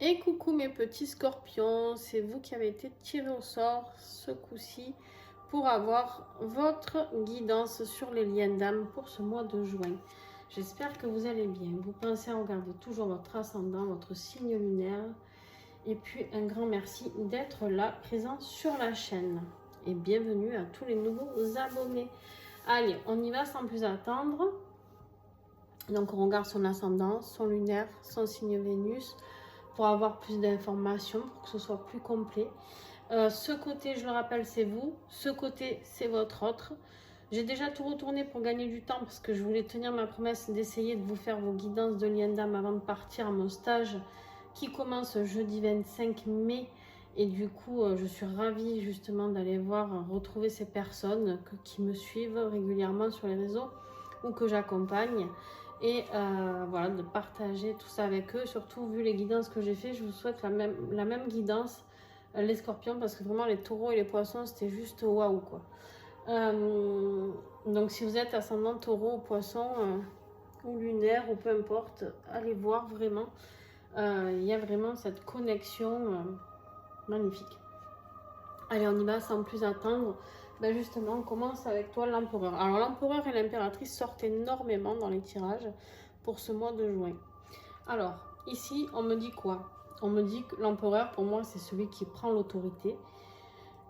Et coucou mes petits scorpions, c'est vous qui avez été tirés au sort ce coup-ci pour avoir votre guidance sur les liens d'âme pour ce mois de juin. J'espère que vous allez bien. Vous pensez à regarder toujours votre ascendant, votre signe lunaire. Et puis un grand merci d'être là, présent sur la chaîne. Et bienvenue à tous les nouveaux abonnés. Allez, on y va sans plus attendre. Donc on regarde son ascendant, son lunaire, son signe Vénus, pour avoir plus d'informations, pour que ce soit plus complet. Ce côté, je le rappelle, c'est vous. Ce côté, c'est votre autre. J'ai déjà tout retourné pour gagner du temps parce que je voulais tenir ma promesse d'essayer de vous faire vos guidances de lien d'âme avant de partir à mon stage qui commence jeudi 25 mai. Et du coup, je suis ravie justement d'aller voir, retrouver ces personnes qui me suivent régulièrement sur les réseaux ou que j'accompagne. Et voilà, de partager tout ça avec eux. Surtout, vu les guidances que j'ai fait, je vous souhaite la même guidance, les scorpions, parce que vraiment, les taureaux et les poissons, c'était juste waouh, quoi. Donc, si vous êtes ascendant taureau ou poisson, ou lunaire, ou peu importe, allez voir vraiment. Il y a vraiment cette connexion magnifique. Allez, on y va sans plus attendre. Ben justement, on commence avec toi, l'empereur. Alors, l'empereur et l'impératrice sortent énormément dans les tirages pour ce mois de juin. Alors, ici, on me dit quoi? On me dit que l'empereur, pour moi, c'est celui qui prend l'autorité.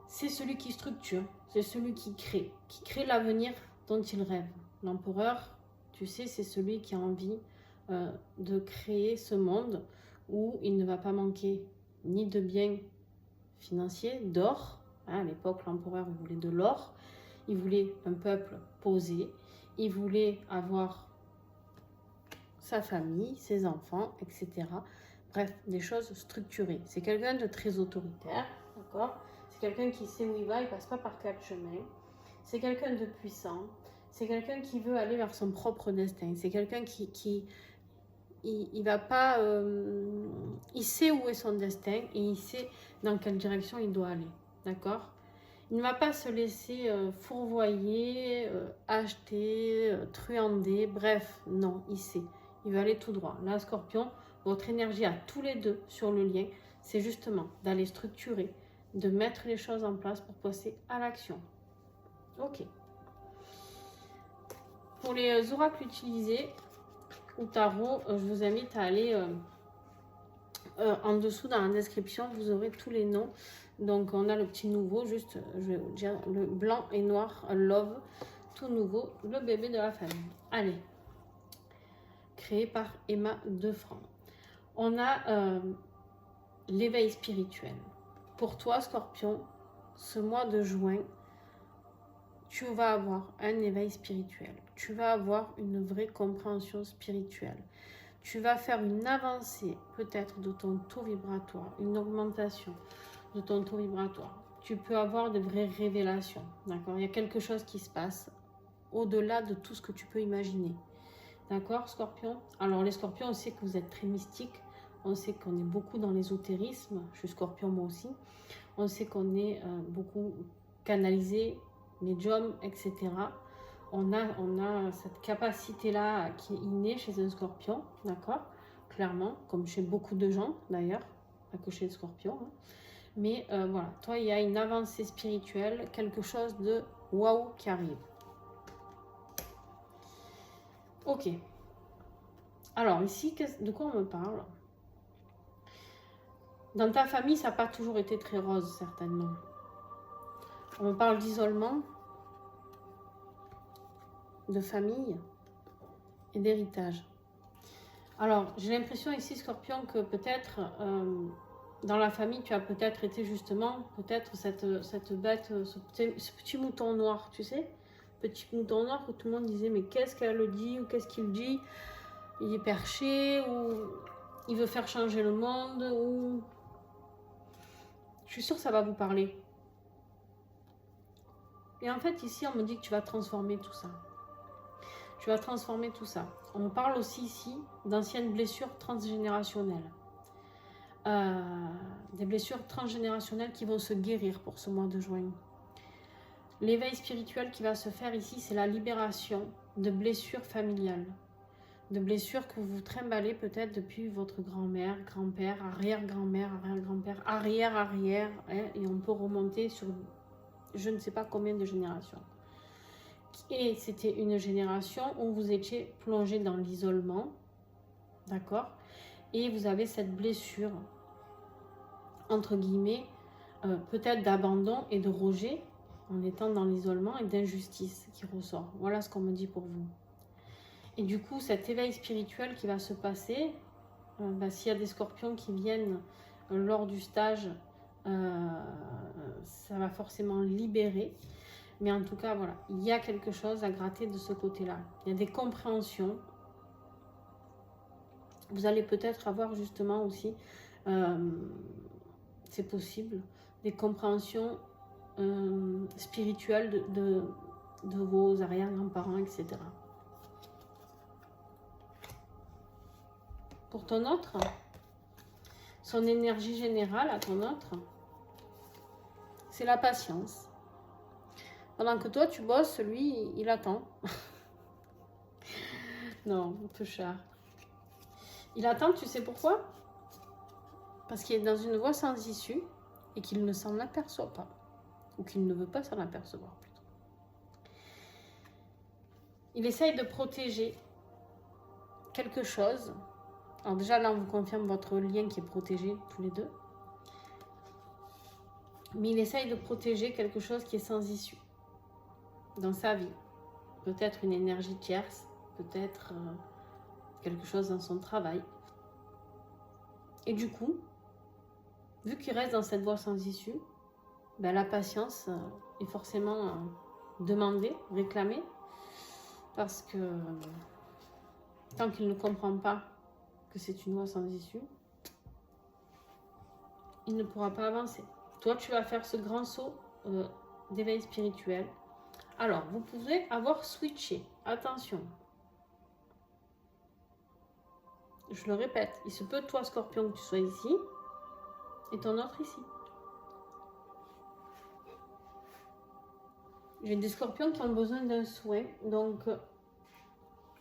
C'est celui qui structure. C'est celui qui crée l'avenir dont il rêve. L'empereur, tu sais, c'est celui qui a envie de créer ce monde où il ne va pas manquer ni de biens financiers, d'or. À l'époque, l'empereur voulait de l'or, il voulait un peuple posé, il voulait avoir sa famille, ses enfants, etc. Bref, des choses structurées. C'est quelqu'un de très autoritaire, d'accord? C'est quelqu'un qui sait où il va, il passe pas par quatre chemins. C'est quelqu'un de puissant. C'est quelqu'un qui veut aller vers son propre destin. C'est quelqu'un il va pas, il sait où est son destin et il sait dans quelle direction il doit aller, d'accord? Il ne va pas se laisser fourvoyer, acheter, truander, bref, non, il sait, il va aller tout droit. Là, Scorpion, votre énergie à tous les deux sur le lien, c'est justement d'aller structurer, de mettre les choses en place pour passer à l'action. Ok. Pour les oracles utilisés, ou tarot, je vous invite à aller en dessous dans la description, vous aurez tous les noms. Donc on a le petit nouveau, juste je vais vous dire le blanc et noir, love, tout nouveau, le bébé de la famille. Allez, créé par Emma Defranc. On a l'éveil spirituel. Pour toi, Scorpion, ce mois de juin, tu vas avoir un éveil spirituel. Tu vas avoir une vraie compréhension spirituelle. Tu vas faire une avancée peut-être de ton taux vibratoire, une augmentation de ton taux vibratoire. Tu peux avoir de vraies révélations, d'accord? Il y a quelque chose qui se passe au-delà de tout ce que tu peux imaginer. D'accord, Scorpion? Alors, les Scorpions, on sait que vous êtes très mystiques. On sait qu'on est beaucoup dans l'ésotérisme. Je suis Scorpion, moi aussi. On sait qu'on est beaucoup canalisé, médium, etc. On a cette capacité-là qui est innée chez un Scorpion, d'accord? Clairement, comme chez beaucoup de gens, d'ailleurs, pas que chez le Scorpion. Hein. Mais voilà, toi, il y a une avancée spirituelle, quelque chose de waouh qui arrive. Ok. Alors, ici, de quoi on me parle? Dans ta famille, ça n'a pas toujours été très rose, certainement. On me parle d'isolement, de famille et d'héritage. Alors, j'ai l'impression ici, Scorpion, que peut-être dans la famille, tu as peut-être été justement, peut-être cette bête, ce petit mouton noir, tu sais, petit mouton noir où tout le monde disait, mais qu'est-ce qu'elle dit ou qu'est-ce qu'il dit? Il est perché ou il veut faire changer le monde ou... Je suis sûre que ça va vous parler. Et en fait, ici, on me dit que tu vas transformer tout ça. Tu vas transformer tout ça. On parle aussi ici d'anciennes blessures transgénérationnelles. Des blessures transgénérationnelles qui vont se guérir pour ce mois de juin. L'éveil spirituel qui va se faire ici, c'est la libération de blessures familiales, de blessures que vous trimballez peut-être depuis votre grand-mère, grand-père, arrière-grand-mère, arrière-grand-père, arrière-arrière, hein, et on peut remonter sur je ne sais pas combien de générations. Et c'était une génération où vous étiez plongé dans l'isolement, d'accord? Et vous avez cette blessure, entre guillemets, peut-être d'abandon et de rejet, en étant dans l'isolement, et d'injustice qui ressort. Voilà ce qu'on me dit pour vous. Et du coup, cet éveil spirituel qui va se passer, s'il y a des scorpions qui viennent lors du stage, ça va forcément libérer. Mais en tout cas, voilà, il y a quelque chose à gratter de ce côté-là. Il y a des compréhensions. Vous allez peut-être avoir justement aussi, c'est possible, des compréhensions spirituelles de vos arrière-grands-parents, etc. Pour ton autre, son énergie générale à ton autre, c'est la patience. Pendant que toi, tu bosses, lui, il attend. Non, peu cher. Il attend, tu sais pourquoi? Parce qu'il est dans une voie sans issue et qu'il ne s'en aperçoit pas. Ou qu'il ne veut pas s'en apercevoir, plutôt. Il essaye de protéger quelque chose. Alors déjà, là, on vous confirme votre lien qui est protégé, tous les deux. Mais il essaye de protéger quelque chose qui est sans issue dans sa vie. Peut-être une énergie tierce, peut-être quelque chose dans son travail. Et du coup, vu qu'il reste dans cette voie sans issue, ben, la patience est forcément demandée, réclamée, parce que tant qu'il ne comprend pas que c'est une voie sans issue, il ne pourra pas avancer. Toi, tu vas faire ce grand saut d'éveil spirituel. Alors, vous pouvez avoir switché. Attention. Je le répète, il se peut, toi, Scorpion, que tu sois ici et ton autre ici. J'ai des Scorpions qui ont besoin d'un soin, donc,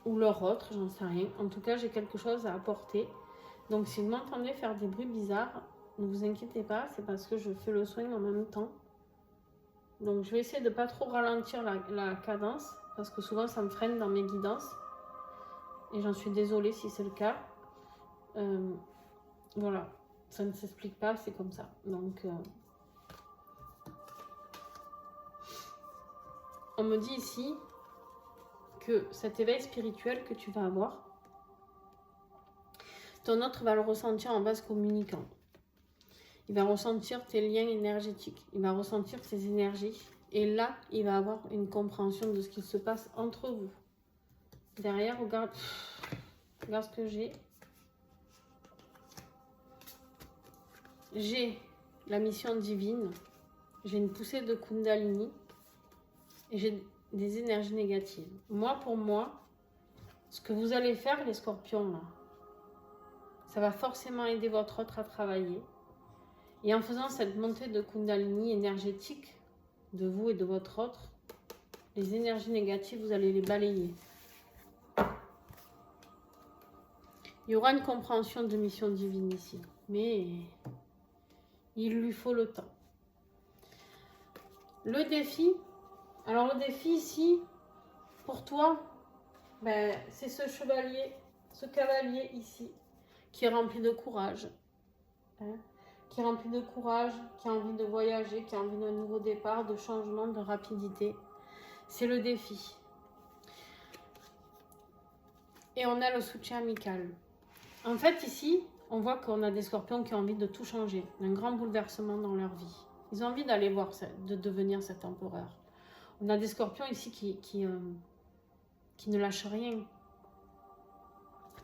ou leur autre, j'en sais rien. En tout cas, j'ai quelque chose à apporter. Donc, si vous m'entendez faire des bruits bizarres, ne vous inquiétez pas, c'est parce que je fais le soin en même temps. Donc, je vais essayer de ne pas trop ralentir la cadence, parce que souvent, ça me freine dans mes guidances. Et j'en suis désolée si c'est le cas. Voilà, ça ne s'explique pas, c'est comme ça. Donc, on me dit ici que cet éveil spirituel que tu vas avoir, ton autre va le ressentir en vase communicant. Il va ressentir tes liens énergétiques, il va ressentir tes énergies. Et là, il va avoir une compréhension de ce qui se passe entre vous. Derrière, regarde ce que j'ai. J'ai la mission divine, j'ai une poussée de Kundalini et j'ai des énergies négatives. Moi, pour moi, ce que vous allez faire, les Scorpions, là, ça va forcément aider votre autre à travailler. Et en faisant cette montée de Kundalini énergétique de vous et de votre autre, les énergies négatives, vous allez les balayer. Il y aura une compréhension de mission divine ici, mais il lui faut le temps. Le défi, alors le défi ici, pour toi, ben, c'est ce chevalier, ce cavalier ici, qui est rempli de courage, hein, qui est rempli de courage, qui a envie de voyager, qui a envie d'un nouveau départ, de changement, de rapidité. C'est le défi. Et on a le soutien amical. En fait, ici, on voit qu'on a des Scorpions qui ont envie de tout changer, d'un grand bouleversement dans leur vie. Ils ont envie d'aller voir, de devenir cet empereur. On a des Scorpions ici qui ne lâchent rien.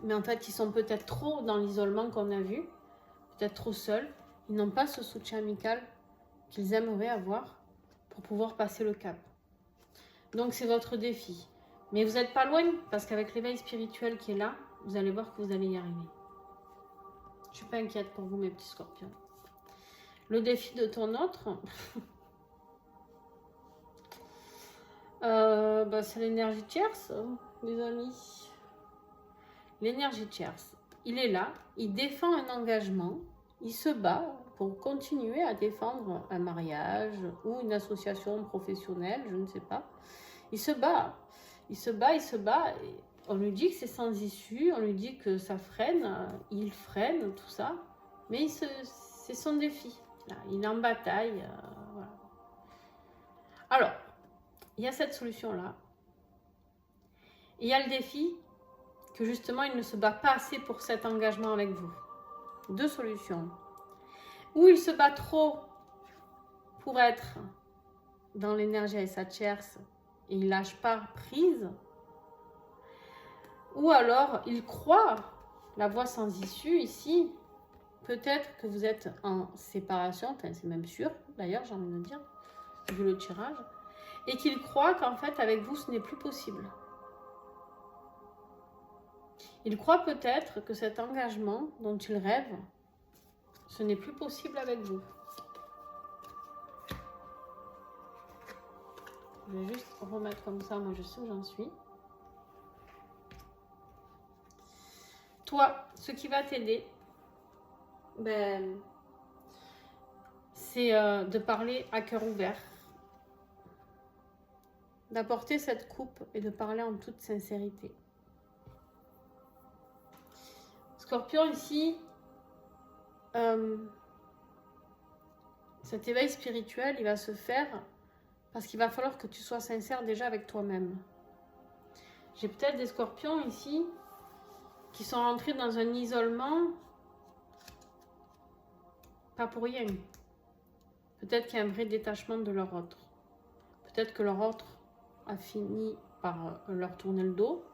Mais en fait, ils sont peut-être trop dans l'isolement qu'on a vu, peut-être trop seuls. Ils n'ont pas ce soutien amical qu'ils aimeraient avoir pour pouvoir passer le cap. Donc, c'est votre défi. Mais vous n'êtes pas loin, parce qu'avec l'éveil spirituel qui est là, vous allez voir que vous allez y arriver. Je ne suis pas inquiète pour vous, mes petits Scorpions. Le défi de ton autre, c'est l'énergie tierce, les amis. l'énergie tierce, il est là, il défend un engagement, il se bat pour continuer à défendre un mariage ou une association professionnelle, je ne sais pas. Il se bat, il se bat, il se bat. Et on lui dit que c'est sans issue, on lui dit que ça freine, il freine, tout ça. Mais c'est son défi. Là, il est en bataille. Voilà. Alors, il y a cette solution-là. Il y a le défi que justement, il ne se bat pas assez pour cet engagement avec vous. Deux solutions. Ou il se bat trop pour être dans l'énergie et sa tierce et il lâche pas prise. Ou alors, il croit la voie sans issue ici. Peut-être que vous êtes en séparation, enfin c'est même sûr, d'ailleurs j'ai envie de dire, vu le tirage, et qu'il croit qu'en fait avec vous ce n'est plus possible. Il croit peut-être que cet engagement dont il rêve, ce n'est plus possible avec vous. Je vais juste remettre comme ça, moi je sais où j'en suis. Toi, ce qui va t'aider, ben, c'est de parler à cœur ouvert, d'apporter cette coupe et de parler en toute sincérité. Scorpion ici, cet éveil spirituel, il va se faire parce qu'il va falloir que tu sois sincère déjà avec toi-même. J'ai peut-être des scorpions ici qui sont rentrés dans un isolement, pas pour rien. Peut-être qu'il y a un vrai détachement de leur autre. Peut-être que leur autre a fini par leur tourner le dos.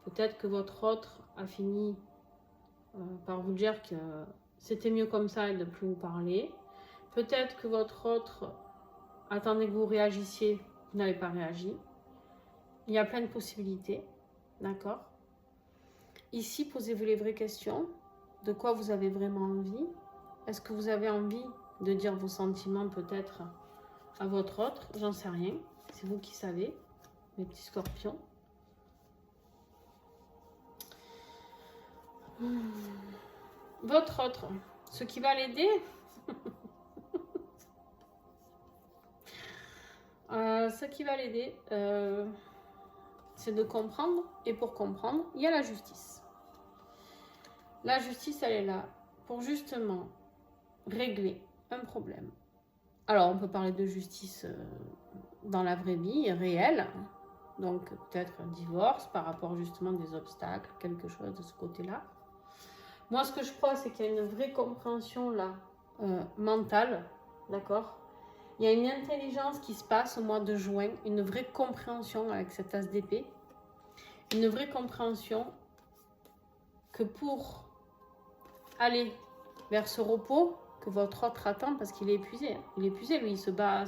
Peut-être que votre autre a fini par vous dire que c'était mieux comme ça et de ne plus vous parler. Peut-être que votre autre attendait que vous réagissiez, vous n'avez pas réagi. Il y a plein de possibilités, d'accord? Ici, posez-vous les vraies questions. De quoi vous avez vraiment envie? Est-ce que vous avez envie de dire vos sentiments peut-être à votre autre? J'en sais rien. C'est vous qui savez, mes petits scorpions. Votre autre, ce qui va l'aider, ce qui va l'aider, c'est de comprendre. Et pour comprendre, il y a la justice. La justice, elle est là pour justement régler un problème. Alors, on peut parler de justice dans la vraie vie, réelle. Donc, peut-être un divorce par rapport justement des obstacles, quelque chose de ce côté-là. Moi, ce que je crois, c'est qu'il y a une vraie compréhension là, mentale, d'accord? Il y a une intelligence qui se passe au mois de juin, une vraie compréhension avec cet as d'épée, une vraie compréhension que pour aller vers ce repos que votre autre attend, parce qu'il est épuisé. Il est épuisé, lui, il se bat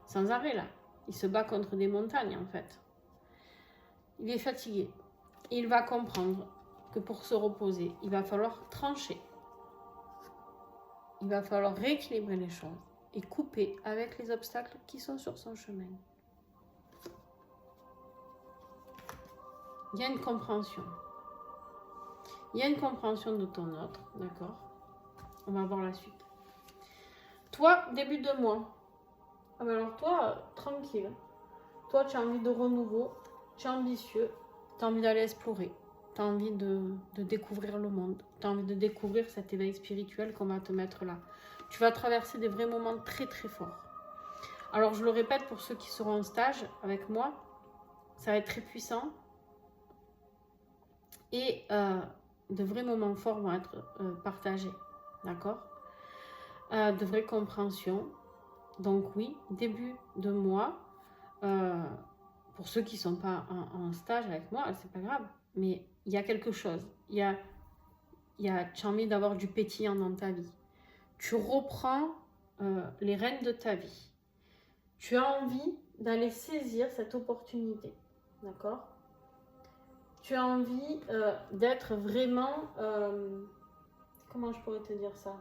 sans arrêt, là. Il se bat contre des montagnes, en fait. Il est fatigué. Et il va comprendre que pour se reposer, il va falloir trancher. Il va falloir rééquilibrer les choses et couper avec les obstacles qui sont sur son chemin. Il y a une compréhension. Il y a une compréhension de ton autre, d'accord? On va voir la suite. Toi, début de mois. Ah ben alors toi, tranquille. Toi, tu as envie de renouveau, tu es ambitieux, tu as envie d'aller explorer, tu as envie de découvrir le monde, tu as envie de découvrir cet éveil spirituel qu'on va te mettre là. Tu vas traverser des vrais moments très très forts. Alors je le répète pour ceux qui seront en stage avec moi, ça va être très puissant. Et de vrais moments forts vont être partagés, d'accord? De vraies compréhensions. Donc oui, début de mois, pour ceux qui ne sont pas en stage avec moi, c'est pas grave, mais il y a quelque chose. Tu as envie d'avoir du pétillant dans ta vie. Tu reprends les rênes de ta vie. Tu as envie d'aller saisir cette opportunité, d'accord? Tu as envie d'être vraiment... comment je pourrais te dire ça?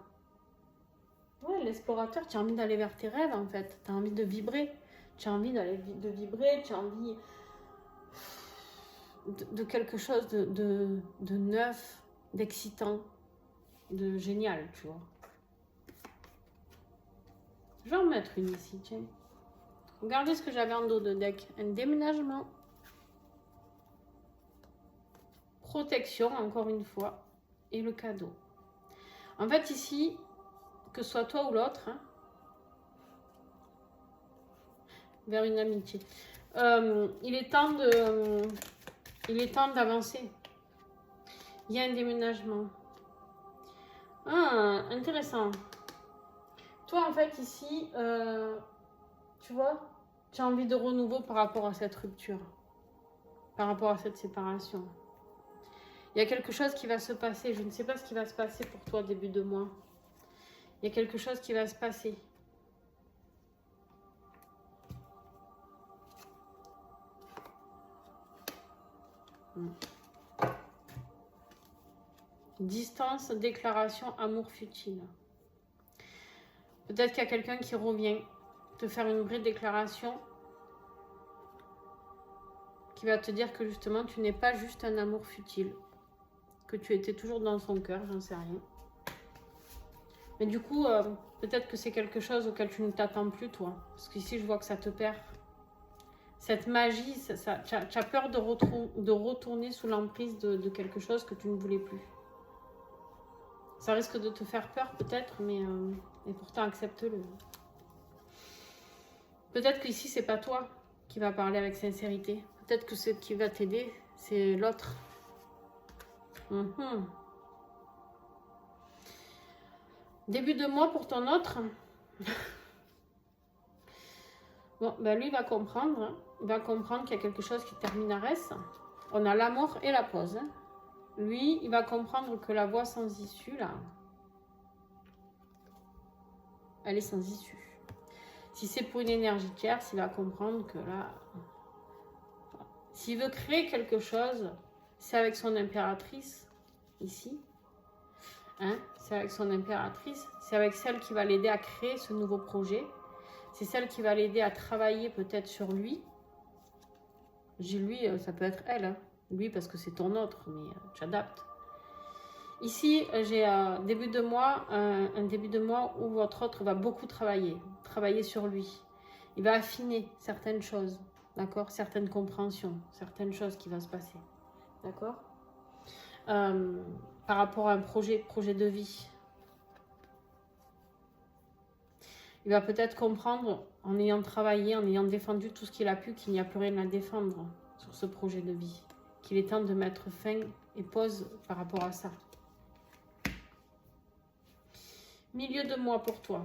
Ouais, l'explorateur, tu as envie d'aller vers tes rêves, en fait. Tu as envie de vibrer. Tu as envie de vibrer, tu as envie de quelque chose de neuf, d'excitant, de génial, tu vois. Je vais en mettre une ici, tiens. Regardez ce que j'avais en dos de deck. Un déménagement. Protection, encore une fois. Et le cadeau. En fait, ici, que ce soit toi ou l'autre, hein, vers une amitié. Il est temps d'avancer. Il y a un déménagement. Ah, intéressant. Toi, en fait, ici, tu vois, tu as envie de renouveau par rapport à cette rupture, par rapport à cette séparation. Il y a quelque chose qui va se passer. Je ne sais pas ce qui va se passer pour toi début de mois. Il y a quelque chose qui va se passer. Distance, déclaration, amour futile. Peut-être qu'il y a quelqu'un qui revient te faire une vraie déclaration qui va te dire que justement tu n'es pas juste un amour futile, que tu étais toujours dans son cœur, j'en sais rien. Mais du coup, peut-être que c'est quelque chose auquel tu ne t'attends plus, toi. Parce qu'ici, je vois que ça te perd. Cette magie, tu as peur de retourner sous l'emprise de quelque chose que tu ne voulais plus. Ça risque de te faire peur, peut-être, mais et pourtant, accepte-le. Peut-être qu'ici, c'est pas toi qui va parler avec sincérité. Peut-être que ce qui va t'aider, c'est l'autre. Début de mois pour ton autre. Bon, ben lui, il va comprendre. Hein. Il va comprendre qu'il y a quelque chose qui termine à reste. On a l'amour et la pause. Hein. Lui, il va comprendre que la voie sans issue, là, elle est sans issue. Si c'est pour une énergie tierce, il va comprendre que là, s'il veut créer quelque chose, c'est avec son impératrice, ici. Hein, c'est avec son impératrice. C'est avec celle qui va l'aider à créer ce nouveau projet. C'est celle qui va l'aider à travailler peut-être sur lui. J'ai lui, ça peut être elle. Hein. Lui, parce que c'est ton autre, mais tu adaptes. Ici, j'ai un début de mois où votre autre va beaucoup travailler sur lui. Il va affiner certaines choses, d'accord, certaines compréhensions, certaines choses qui vont se passer, d'accord, par rapport à un projet de vie. Il va peut-être comprendre, en ayant travaillé, en ayant défendu tout ce qu'il a pu, qu'il n'y a plus rien à défendre sur ce projet de vie, qu'il est temps de mettre fin et pause par rapport à ça. Milieu de mois pour toi.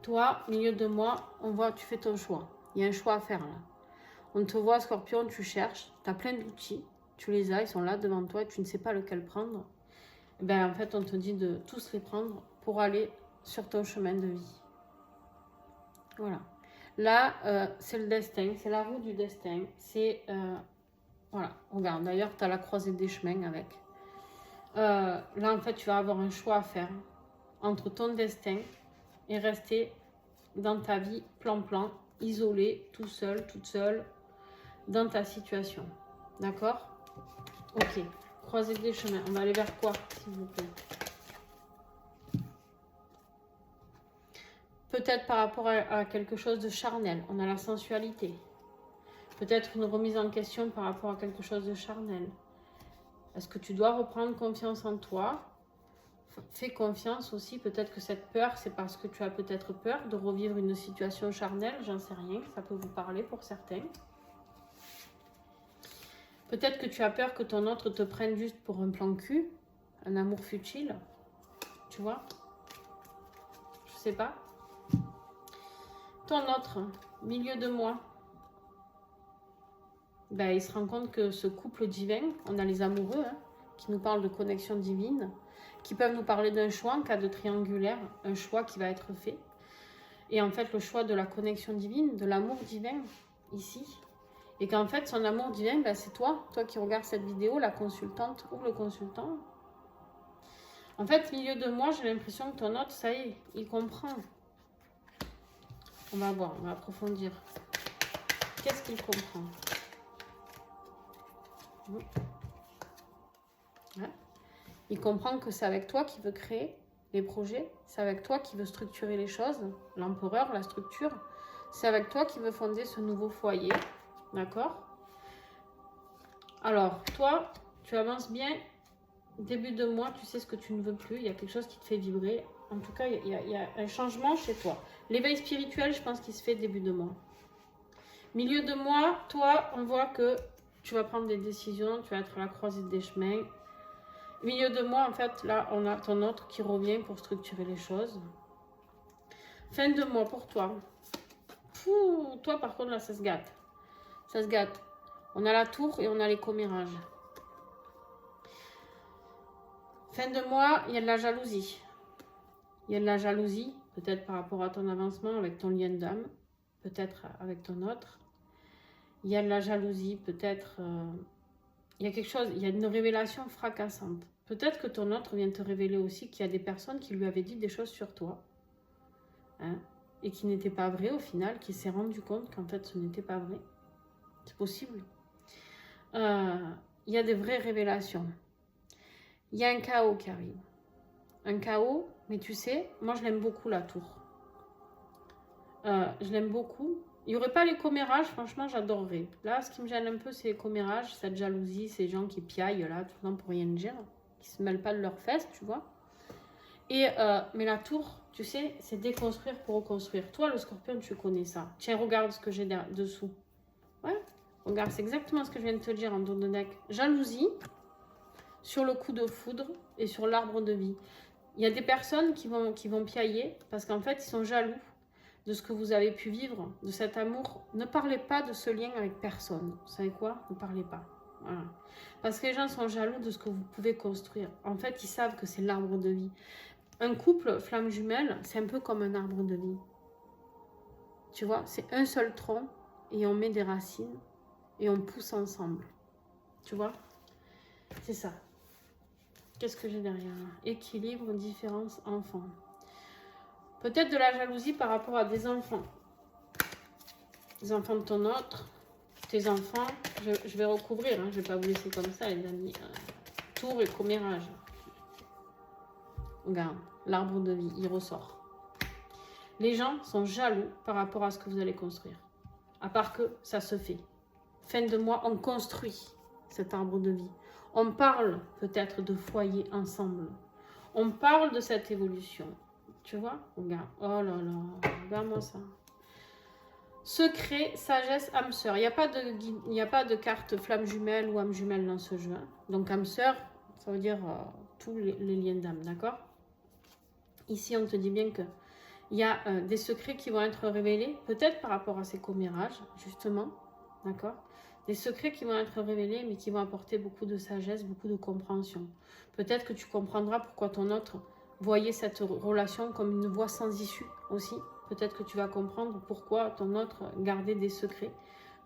Toi, milieu de mois, on voit, tu fais ton choix. Il y a un choix à faire là. On te voit, Scorpion, tu cherches, tu as plein d'outils, tu les as, ils sont là devant toi, tu ne sais pas lequel prendre. Et ben, en fait, on te dit de tous les prendre pour aller sur ton chemin de vie. Voilà. Là, c'est le destin, c'est la roue du destin. C'est, voilà, regarde, d'ailleurs, tu as la croisée des chemins avec. Là, en fait, tu vas avoir un choix à faire entre ton destin et rester dans ta vie plan-plan, isolé, tout seul, toute seule, dans ta situation. D'accord? Ok. Croisée des chemins. On va aller vers quoi, s'il vous plaît? Peut-être par rapport à quelque chose de charnel. On a la sensualité. Peut-être une remise en question par rapport à quelque chose de charnel. Est-ce que tu dois reprendre confiance en toi? Fais confiance aussi. Peut-être que cette peur, c'est parce que tu as peut-être peur de revivre une situation charnelle. J'en sais rien. Ça peut vous parler pour certains. Peut-être que tu as peur que ton autre te prenne juste pour un plan cul. Un amour futile. Tu vois? Je sais pas. Ton autre, milieu de mois, ben, il se rend compte que ce couple divin, on a les amoureux hein, qui nous parlent de connexion divine, qui peuvent nous parler d'un choix en cas de triangulaire, un choix qui va être fait. Et en fait, le choix de la connexion divine, de l'amour divin, ici. Et qu'en fait, son amour divin, ben, c'est toi qui regardes cette vidéo, la consultante ou le consultant. En fait, milieu de mois, j'ai l'impression que ton autre, ça y est, il comprend. On va voir, on va approfondir. Qu'est-ce qu'il comprend? Ouais. Il comprend que c'est avec toi qu'il veut créer les projets. C'est avec toi qu'il veut structurer les choses. L'empereur, la structure. C'est avec toi qu'il veut fonder ce nouveau foyer. D'accord? Alors, toi, tu avances bien. Début de mois, tu sais ce que tu ne veux plus. Il y a quelque chose qui te fait vibrer. En tout cas, il y a un changement chez toi. L'éveil spirituel, je pense qu'il se fait début de mois. Milieu de mois, toi, on voit que tu vas prendre des décisions. Tu vas être à la croisée des chemins. Milieu de mois, en fait, là, on a ton autre qui revient pour structurer les choses. Fin de mois pour toi. Pouh, toi, par contre, là, ça se gâte. Ça se gâte. On a la tour et on a les commérages. Fin de mois, il y a de la jalousie. Il y a de la jalousie, peut-être par rapport à ton avancement avec ton lien d'âme, peut-être avec ton autre. Il y a de la jalousie, peut-être... il y a quelque chose, il y a une révélation fracassante. Peut-être que ton autre vient te révéler aussi qu'il y a des personnes qui lui avaient dit des choses sur toi. Hein, et qui n'étaient pas vraies au final, qui s'est rendu compte qu'en fait ce n'était pas vrai. C'est possible. Il y a des vraies révélations. Il y a un chaos qui arrive. Un chaos, mais tu sais, moi je l'aime beaucoup la tour. Je l'aime beaucoup. Il n'y aurait pas les commérages, franchement j'adorerais. Là, ce qui me gêne un peu, c'est les commérages, cette jalousie, ces gens qui piaillent là, tout le temps pour rien dire, qui se mêlent pas de leurs fesses, tu vois. Et, mais la tour, tu sais, c'est déconstruire pour reconstruire. Toi, le scorpion, tu connais ça. Tiens, regarde ce que j'ai dessous. Ouais, regarde, c'est exactement ce que je viens de te dire en tour de deck. Jalousie sur le coup de foudre et sur l'arbre de vie. Il y a des personnes qui vont piailler parce qu'en fait, ils sont jaloux de ce que vous avez pu vivre, de cet amour. Ne parlez pas de ce lien avec personne. Vous savez quoi? Ne parlez pas. Voilà. Parce que les gens sont jaloux de ce que vous pouvez construire. En fait, ils savent que c'est l'arbre de vie. Un couple flamme jumelle, c'est un peu comme un arbre de vie. Tu vois, c'est un seul tronc et on met des racines et on pousse ensemble. Tu vois? C'est ça. Qu'est-ce que j'ai derrière là? Équilibre, différence, enfant. Peut-être de la jalousie par rapport à des enfants. Les enfants de ton autre, tes enfants. Je vais recouvrir, hein, je ne vais pas vous laisser comme ça, les amis. Tour et commérage. Regarde, l'arbre de vie, il ressort. Les gens sont jaloux par rapport à ce que vous allez construire. À part que ça se fait. Fin de mois, on construit cet arbre de vie. On parle peut-être de foyer ensemble. On parle de cette évolution. Tu vois? Regarde. Oh là là. Regarde-moi ça. Secret, sagesse, âme sœur. Il n'y a pas de carte flamme jumelle ou âme jumelle dans ce jeu. Hein. Donc âme sœur, ça veut dire tous les liens d'âme. D'accord? Ici, on te dit bien que il y a des secrets qui vont être révélés. Peut-être par rapport à ces commérages, justement. D'accord? Des secrets qui vont être révélés, mais qui vont apporter beaucoup de sagesse, beaucoup de compréhension. Peut-être que tu comprendras pourquoi ton autre voyait cette relation comme une voie sans issue aussi. Peut-être que tu vas comprendre pourquoi ton autre gardait des secrets.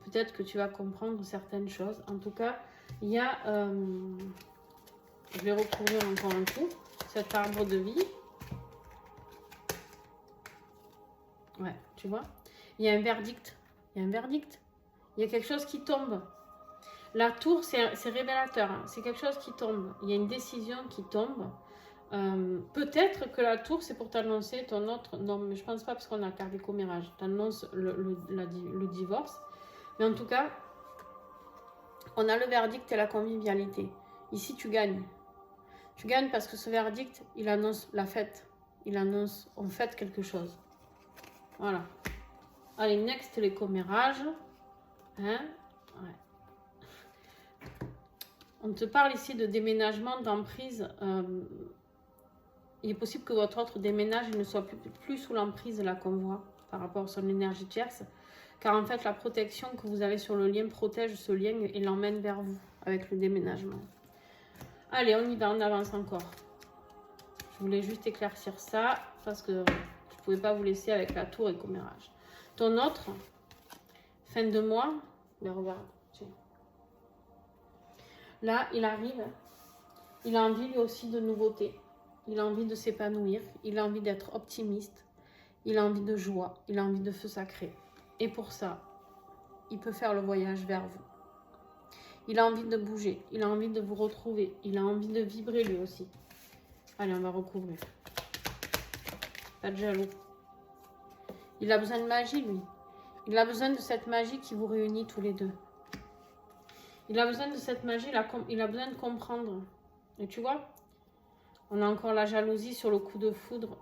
Peut-être que tu vas comprendre certaines choses. En tout cas, il y a... je vais recouvrir encore un coup. Cet arbre de vie. Ouais, tu vois. Il y a un verdict. Il y a un verdict. Il y a quelque chose qui tombe. La tour, c'est révélateur. Hein. C'est quelque chose qui tombe. Il y a une décision qui tombe. Peut-être que la tour, c'est pour t'annoncer ton autre... Non, mais je pense pas parce qu'on a carte des commérages. T'annonces le divorce. Mais en tout cas, on a le verdict et la convivialité. Ici, tu gagnes. Tu gagnes parce que ce verdict, il annonce la fête. Il annonce, on fête quelque chose. Voilà. Allez, next, les commérages. Hein? Ouais. On te parle ici de déménagement, d'emprise. Il est possible que votre autre déménage et ne soit plus sous l'emprise là qu'on voit par rapport à son énergie tierce. Car en fait, la protection que vous avez sur le lien protège ce lien et l'emmène vers vous avec le déménagement. Allez, on y va, on avance encore. Je voulais juste éclaircir ça parce que je ne pouvais pas vous laisser avec la tour et le commérage. Ton autre, fin de mois, mais regarde, tiens. Là, il arrive, il a envie lui aussi de nouveautés. Il a envie de s'épanouir, il a envie d'être optimiste, il a envie de joie, il a envie de feu sacré. Et pour ça, il peut faire le voyage vers vous. Il a envie de bouger. Il a envie de vous retrouver. Il a envie de vibrer lui aussi. Allez, on va recouvrir. Pas de jaloux. Il a besoin de magie, lui. Il a besoin de cette magie qui vous réunit tous les deux. Il a besoin de cette magie, il a besoin de comprendre. Et tu vois, on a encore la jalousie sur le coup de foudre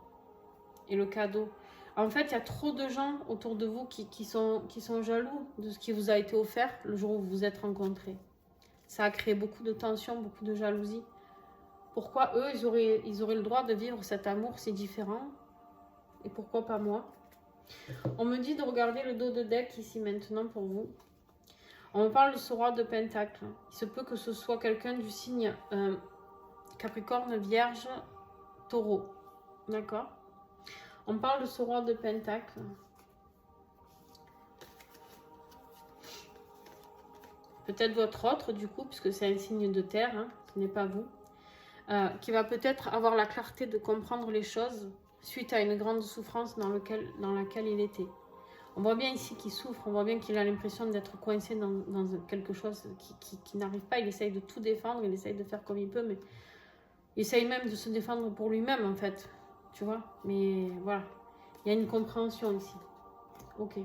et le cadeau. En fait, il y a trop de gens autour de vous qui sont jaloux de ce qui vous a été offert le jour où vous vous êtes rencontrés. Ça a créé beaucoup de tension, beaucoup de jalousie. Pourquoi eux, ils auraient le droit de vivre cet amour si différent? Et pourquoi pas moi? On me dit de regarder le dos de deck ici maintenant pour vous. On me parle de ce roi de Pentacle. Il se peut que ce soit quelqu'un du signe Capricorne, Vierge, Taureau. D'accord? On parle de ce roi de Pentacle. Peut-être votre autre du coup, puisque c'est un signe de terre, hein, ce n'est pas vous. Qui va peut-être avoir la clarté de comprendre les choses suite à une grande souffrance dans laquelle il était. On voit bien ici qu'il souffre, on voit bien qu'il a l'impression d'être coincé dans quelque chose qui n'arrive pas. Il essaye de tout défendre, il essaye de faire comme il peut, mais il essaye même de se défendre pour lui-même en fait. Tu vois? Mais voilà, il y a une compréhension ici. Ok.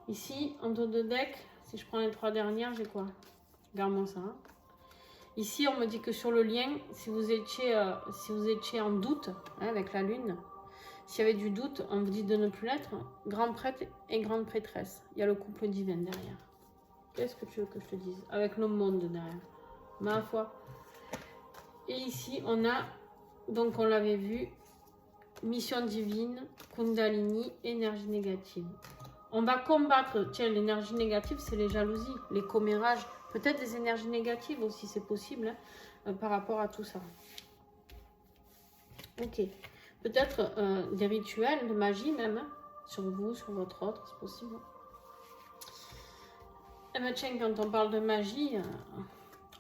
Ici, en dos de deck, si je prends les 3 dernières, j'ai quoi? Regarde-moi ça. Hein. Ici, on me dit que sur le lien, si vous étiez en doute hein, avec la lune, s'il y avait du doute, on vous dit de ne plus l'être. Grand prêtre et grande prêtresse. Il y a le couple divin derrière. Qu'est-ce que tu veux que je te dise? Avec le monde derrière. Ma foi. Et ici, on a, donc on l'avait vu, mission divine, Kundalini, énergie négative. On va combattre, tiens, l'énergie négative, c'est les jalousies, les commérages, peut-être des énergies négatives aussi, c'est possible, hein, par rapport à tout ça. Ok. Peut-être des rituels de magie même, hein, sur vous, sur votre autre, c'est possible. Et bien tiens, quand on parle de magie,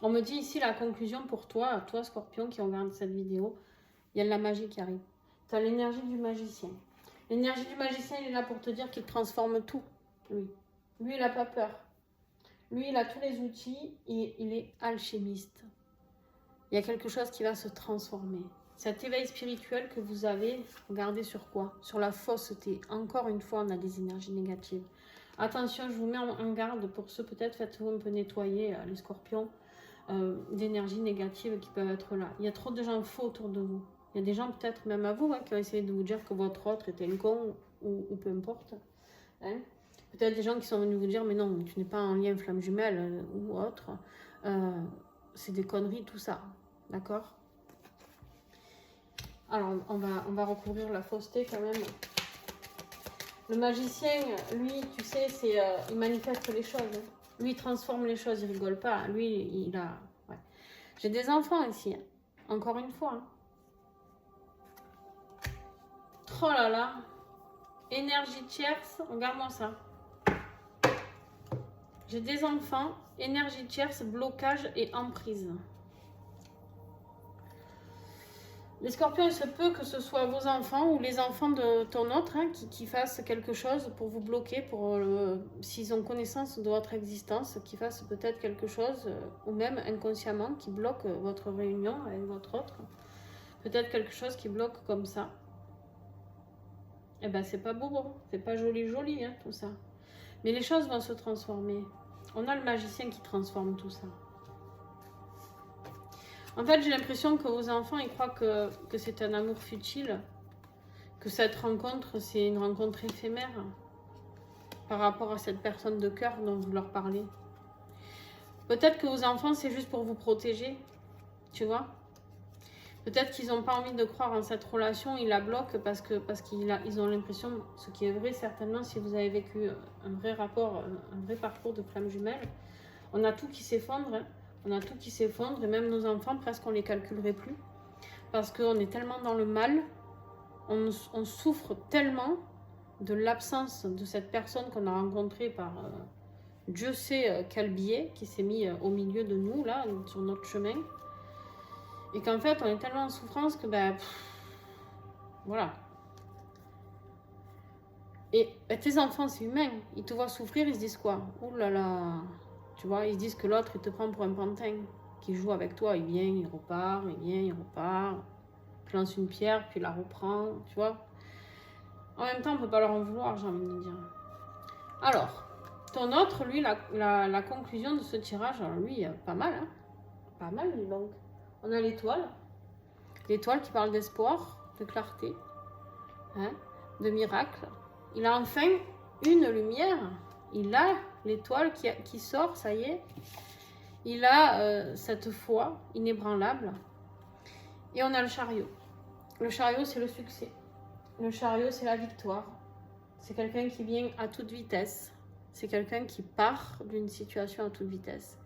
on me dit ici la conclusion pour toi, Scorpion, qui regarde cette vidéo, il y a de la magie qui arrive. Tu as l'énergie du magicien. L'énergie du magicien, il est là pour te dire qu'il transforme tout, lui. Lui, il n'a pas peur. Lui, il a tous les outils et il est alchimiste. Il y a quelque chose qui va se transformer. Cet éveil spirituel que vous avez, regardez sur quoi? Sur la fausseté. Encore une fois, on a des énergies négatives. Attention, je vous mets en garde pour ceux, peut-être faites-vous un peu nettoyer, les scorpions, d'énergies négatives qui peuvent être là. Il y a trop de gens faux autour de vous. Il y a des gens, peut-être même à vous, hein, qui ont essayé de vous dire que votre autre était un con ou peu importe. Hein. Peut-être des gens qui sont venus vous dire, mais non, tu n'es pas en lien flamme jumelle ou autre. C'est des conneries, tout ça. D'accord? Alors, on va recouvrir la fausseté quand même. Le magicien, lui, tu sais, il manifeste les choses. Hein. Lui, il transforme les choses, il rigole pas. Lui, il a... Ouais. J'ai des enfants ici, hein. Encore une fois. Hein. Oh là là. Énergie tierce, regarde-moi ça. J'ai des enfants, énergie tierce, blocage et emprise. Les scorpions, il se peut que ce soit vos enfants ou les enfants de ton autre hein, qui fassent quelque chose pour vous bloquer, s'ils ont connaissance de votre existence, qui fassent peut-être quelque chose, ou même inconsciemment, qui bloque votre réunion avec votre autre. Peut-être quelque chose qui bloque comme ça. Eh ben, c'est pas beau, hein. C'est pas joli, hein, tout ça. Mais les choses vont se transformer. On a le magicien qui transforme tout ça. En fait, j'ai l'impression que vos enfants, ils croient que c'est un amour futile, que cette rencontre, c'est une rencontre éphémère par rapport à cette personne de cœur dont vous leur parlez. Peut-être que vos enfants, c'est juste pour vous protéger, tu vois. Peut-être qu'ils n'ont pas envie de croire en cette relation, ils la bloquent parce qu'ils ont l'impression, ce qui est vrai certainement, si vous avez vécu un vrai rapport, un vrai parcours de flamme jumelle, on a tout qui s'effondre, hein. On a tout qui s'effondre et même nos enfants, presque on ne les calculerait plus. Parce qu'on est tellement dans le mal, on souffre tellement de l'absence de cette personne qu'on a rencontrée par Dieu sait quel biais qui s'est mis au milieu de nous, là, sur notre chemin. Et qu'en fait, on est tellement en souffrance que, voilà. Et tes enfants, c'est humain. Ils te voient souffrir, ils se disent quoi? Ouh là là, Tu vois, ils se disent que l'autre, il te prend pour un pantin qui joue avec toi. Il vient, il repart, il vient, il repart. Tu lances une pierre, puis il la reprend, tu vois. En même temps, on ne peut pas leur en vouloir, j'ai envie de dire. Alors, ton autre, lui, la conclusion de ce tirage, alors lui, pas mal, hein. Pas mal, lui, donc. On a l'étoile. L'étoile qui parle d'espoir, de clarté, hein, de miracle. Il a enfin une lumière. Il a l'étoile qui sort, ça y est. Il a cette foi inébranlable. Et on a le chariot. Le chariot, c'est le succès. Le chariot, c'est la victoire. C'est quelqu'un qui vient à toute vitesse. C'est quelqu'un qui part d'une situation à toute vitesse.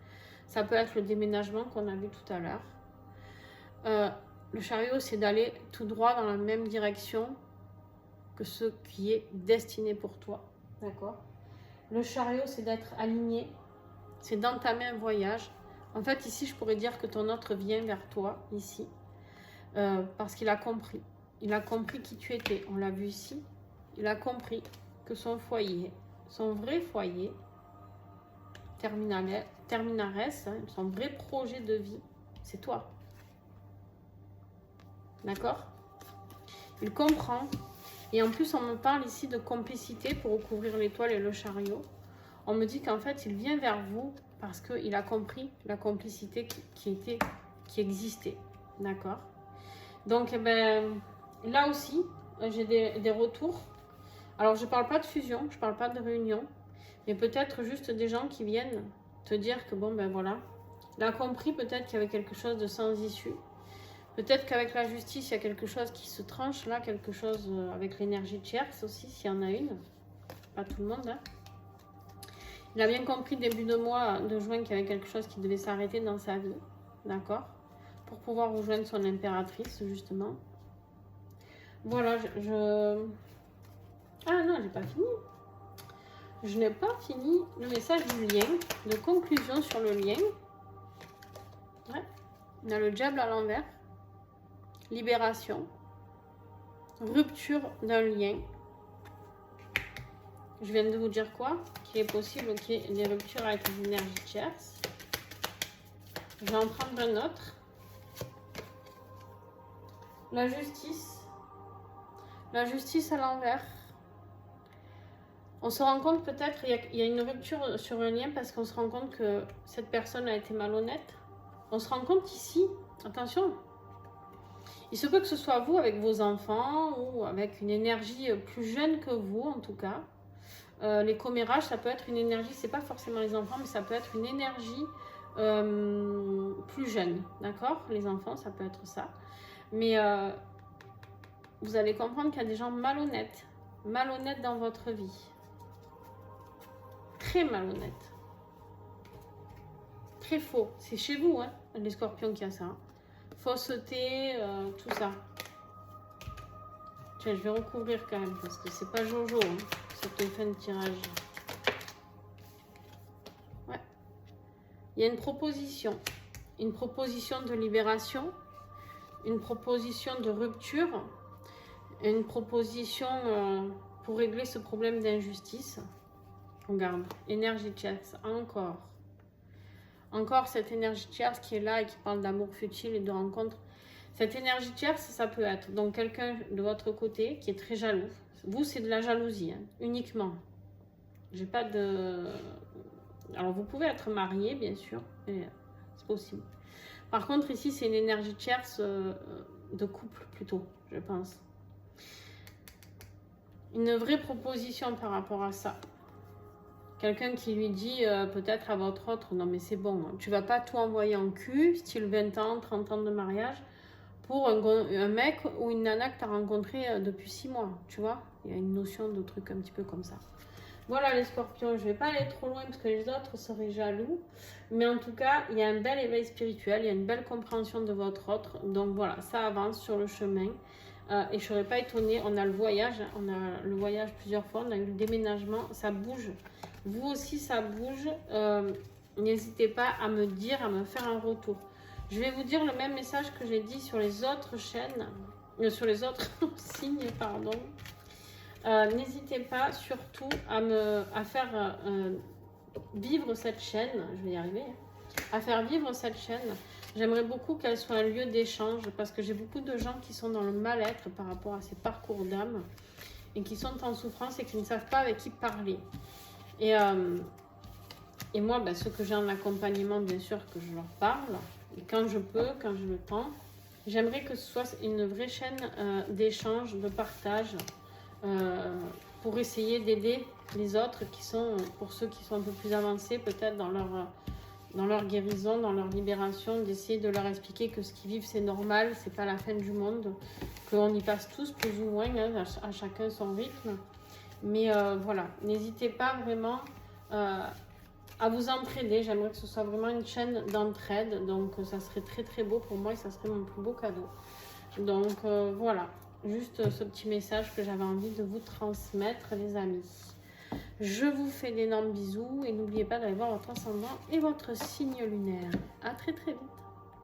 Ça peut être le déménagement qu'on a vu tout à l'heure. Le chariot, c'est d'aller tout droit dans la même direction que ce qui est destiné pour toi. D'accord ? Le chariot, c'est d'être aligné. C'est d'entamer un voyage. En fait, ici, je pourrais dire que ton autre vient vers toi, ici. Parce qu'il a compris. Il a compris qui tu étais. On l'a vu ici. Il a compris que son foyer, son vrai foyer, terminares, hein, son vrai projet de vie, c'est toi. D'accord? Il comprend. Et en plus, on me parle ici de complicité pour recouvrir l'étoile et le chariot. On me dit qu'en fait, il vient vers vous parce qu'il a compris la complicité qui existait. D'accord? Donc, eh ben, là aussi, j'ai des retours. Alors, je ne parle pas de fusion, je ne parle pas de réunion, mais peut-être juste des gens qui viennent te dire que, bon, ben voilà, il a compris peut-être qu'il y avait quelque chose de sans issue. Peut-être qu'avec la justice, il y a quelque chose qui se tranche là, quelque chose avec l'énergie tierce aussi, s'il y en a une. Pas tout le monde, hein. Il a bien compris début de mois de juin qu'il y avait quelque chose qui devait s'arrêter dans sa vie. D'accord? Pour pouvoir rejoindre son impératrice, justement. Voilà, Ah non, j'ai pas fini. Je n'ai pas fini le message du lien, de conclusion sur le lien. Ouais. On a le diable à l'envers. Libération. Rupture d'un lien. Je viens de vous dire quoi? Qu'il est possible qu'il y ait des ruptures avec les énergies tierces. Je vais en prendre un autre. La justice. La justice à l'envers. On se rend compte peut-être qu'il y a une rupture sur un lien parce qu'on se rend compte que cette personne a été malhonnête. On se rend compte ici, attention, il se peut que ce soit vous avec vos enfants ou avec une énergie plus jeune que vous en tout cas. Les commérages, ça peut être une énergie, c'est pas forcément les enfants, mais ça peut être une énergie plus jeune, d'accord? Les enfants, ça peut être ça. Mais vous allez comprendre qu'il y a des gens malhonnêtes dans votre vie. Très malhonnêtes. Très faux. C'est chez vous, hein, les scorpions qui a ça. Hein. Fausseté, tout ça. Tiens, je vais recouvrir quand même parce que c'est pas Jojo, hein, cette fin de tirage. Ouais. Il y a une proposition de libération, une proposition de rupture, une proposition pour régler ce problème d'injustice. Regarde, énergie tierce, encore cette énergie tierce qui est là et qui parle d'amour futile et de rencontre. Cette énergie tierce, ça peut être donc quelqu'un de votre côté qui est très jaloux. Vous, c'est de la jalousie, hein, uniquement. J'ai pas de... Alors, vous pouvez être marié, bien sûr, mais c'est possible. Par contre, ici, c'est une énergie tierce de couple, plutôt, je pense. Une vraie proposition par rapport à ça. Quelqu'un qui lui dit peut-être à votre autre, non mais c'est bon, tu vas pas tout envoyer en cul, style 20 ans, 30 ans de mariage, pour un mec ou une nana que tu as rencontré depuis 6 mois, tu vois. Il y a une notion de truc un petit peu comme ça. Voilà les scorpions, je vais pas aller trop loin parce que les autres seraient jaloux. Mais en tout cas, il y a un bel éveil spirituel, il y a une belle compréhension de votre autre. Donc voilà, ça avance sur le chemin. Et je serais pas étonnée, on a le voyage plusieurs fois, on a eu le déménagement, ça bouge. Vous aussi, ça bouge. N'hésitez pas à me dire, à me faire un retour. Je vais vous dire le même message que j'ai dit sur les autres chaînes, sur les autres signes, pardon. N'hésitez pas surtout à faire vivre cette chaîne, je vais y arriver, hein, à faire vivre cette chaîne. J'aimerais beaucoup qu'elle soit un lieu d'échange parce que j'ai beaucoup de gens qui sont dans le mal-être par rapport à ces parcours d'âme et qui sont en souffrance et qui ne savent pas avec qui parler. Et moi, ben, ceux que j'ai en accompagnement, bien sûr que je leur parle. Et quand je peux, quand j'ai le temps, j'aimerais que ce soit une vraie chaîne d'échange, de partage, pour essayer d'aider les autres qui sont, pour ceux qui sont un peu plus avancés, peut-être dans leur guérison, dans leur libération, d'essayer de leur expliquer que ce qu'ils vivent, c'est normal, c'est pas la fin du monde, qu'on y passe tous plus ou moins, hein, à chacun son rythme. Mais voilà, n'hésitez pas vraiment à vous entraider. J'aimerais que ce soit vraiment une chaîne d'entraide. Donc, ça serait très très beau pour moi et ça serait mon plus beau cadeau. Donc, voilà. Juste ce petit message que j'avais envie de vous transmettre, les amis. Je vous fais d'énormes bisous et n'oubliez pas d'aller voir votre ascendant et votre signe lunaire. À très très vite.